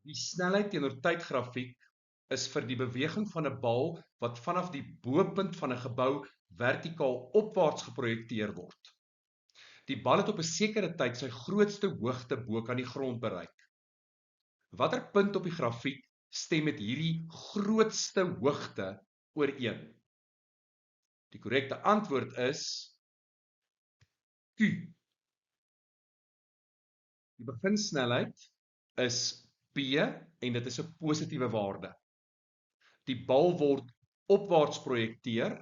Die snelheid teenoor tydgrafiek is vir die beweging van 'n bal wat vanaf die bopunt van 'n gebou vertikaal opwaarts geprojekteer word. Die bal het op 'n sekere tyd sy grootste hoogte bo kan die grond bereik. Watter punt op die grafiek stem met hierdie grootste hoogte ooreen? Die korrekte antwoord is Q. Die beginsnelheid is p en dit is 'n positiewe waarde. Die bal word opwaarts projekteer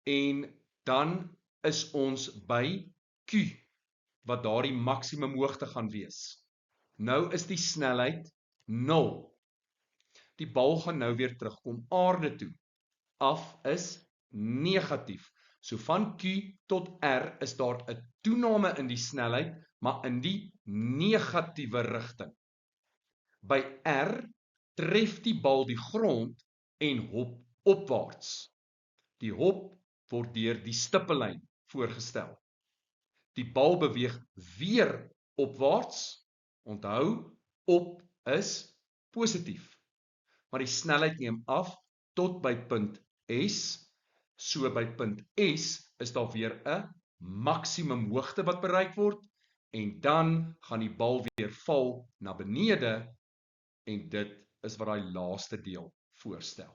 en dan is ons by Q wat daardie maksimum hoogte gaan wees. Nou is die snelheid 0. Die bal gaan nou weer terugkom aarde toe. Af is negatief. So van Q tot R is daar 'n toename in die snelheid, maar in die negatiewe rigting. By R tref die bal die grond en hop opwaarts. Die hop word deur die stippellyn voorgestel. Die bal beweeg weer opwaarts. Onthou, op is positief. Maar die snelheid neem af tot by punt S. So by punt S is daar weer 'n maksimum hoogte wat bereik word en dan gaan die bal weer val na benede en dit is wat daai laaste deel voorstel.